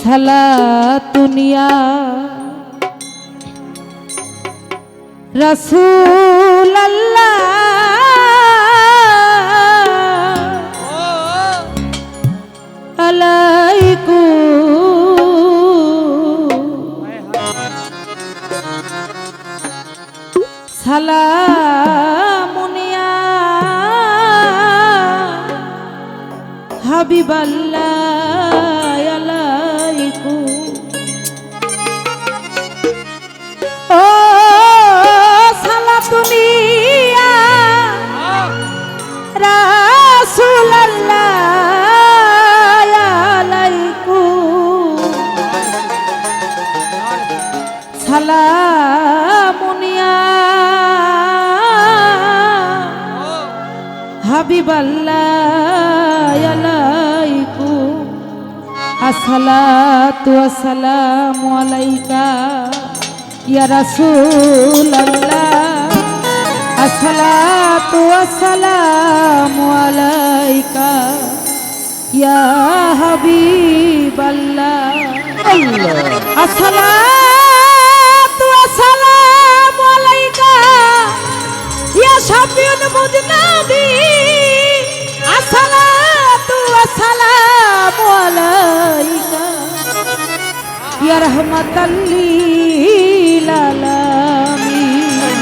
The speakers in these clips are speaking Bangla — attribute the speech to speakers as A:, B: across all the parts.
A: সালাতুনিয়া রাসূলুল্লাহ সালামুনিয়া হাবিবাল্লাহ আলাইকুম ও সালাতুনিয়া রাসূলুল্লাহ আলাইকুম সালামুনিয়া হাবিবাল্লাহ আলাইকুম আসসালাতু ওয়াসসালামু আলাইকা ইয়া রাসূলুল্লাহ আসসালাতু ওয়াসসালামু আলাইকা ইয়া হাবিবাল্লাহ আসসালাতু ওয়াসসালামু আলাইকা ইয়া শাফিউল মুজনাবি আসসালাতু ওয়াসসালামু আলাইকা ইয়া রাহমাতাল লিল আলামিন।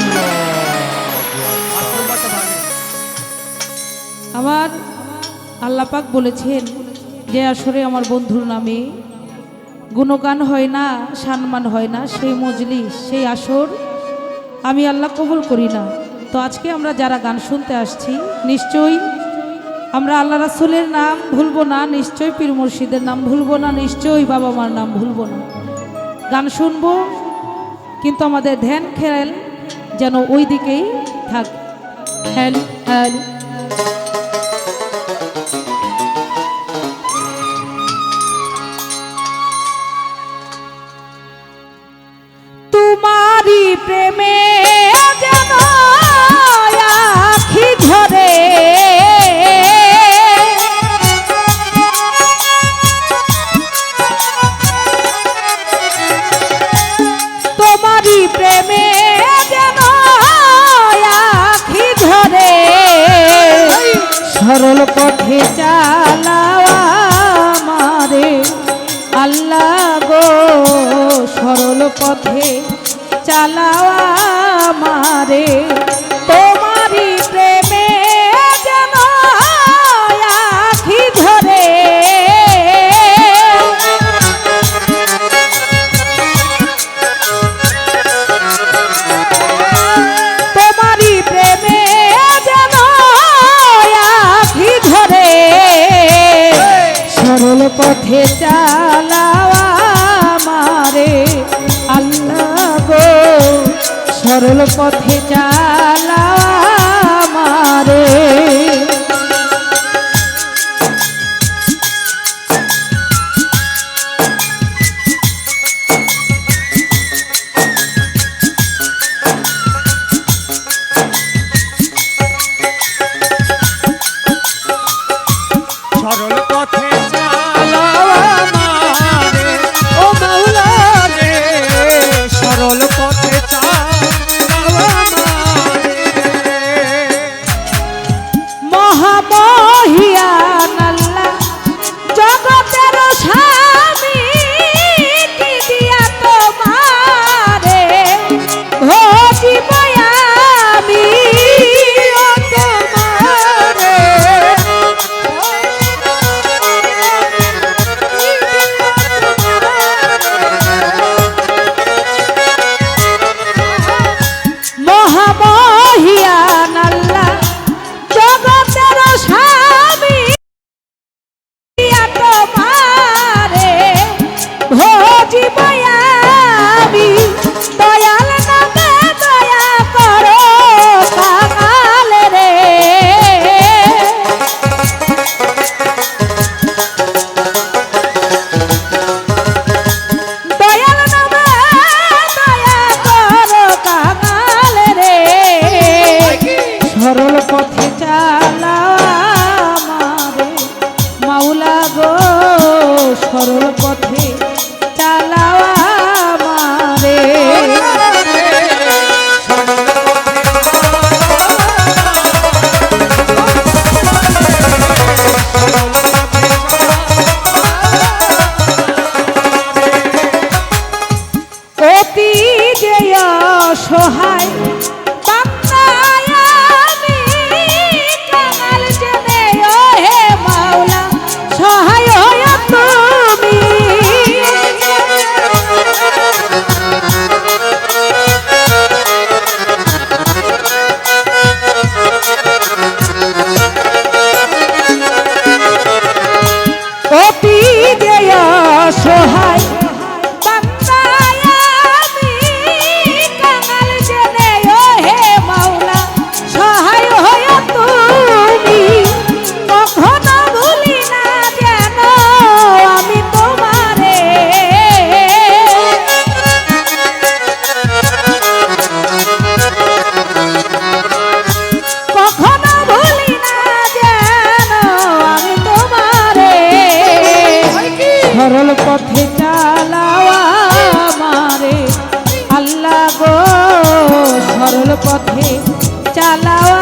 A: আমার আল্লাহ পাক বলেছেন যে আসরে আমার বন্ধুর নামে গুণগান হয় না, সম্মান হয় না, সেই মজলিস সেই আসর আমি আল্লাহ কবুল করি না। তো আজকে আমরা যারা গান শুনতে আসছি নিশ্চয়ই আমরা আল্লাহ রাসূলের নাম ভুলবো না, নিশ্চয়ই পীর মুর্শিদের নাম ভুলবো না, নিশ্চয়ই বাবা মার নাম ভুলবো না। গান শুনবো কিন্তু আমাদের ধ্যান খেয়াল যেন ওই দিকেই থাক। খেয়াল খেয়াল তোমারি প্রেমে যেন আখি ধরে তোমারি প্রেমে যেন আখি ধরে সরল পথে চালাও আমারে আল্লাহ গো, সরল পথে চালাও আমারে তোমারি প্রেমে যেন আখি ধরে তোমারি প্রেমে যেন আখি ধরে সরল পথে চালাও আমারে আল্লাহ গো, সরল পথে চালাও আমারে।
B: সরল পথে চালাও আমারে ও মাওলা রে, সরল পথে চালাও আমারে
A: অসহায় বান্দায় আমি কাঙাল জেনে ও হে মাওলা সহায় হয়ে তুমি অতি যে অসহায় বান্দায় আমি কাঙাল জেনে ও হে মাওলা সহায় হয়ে তুমি কখনো ভুলি না যেন আমি তোমারে কখনো ভুলি না যেন আমি তোমারে সরল পথে চালাও আমারে আল্লাহ গো সরল পথে চালাও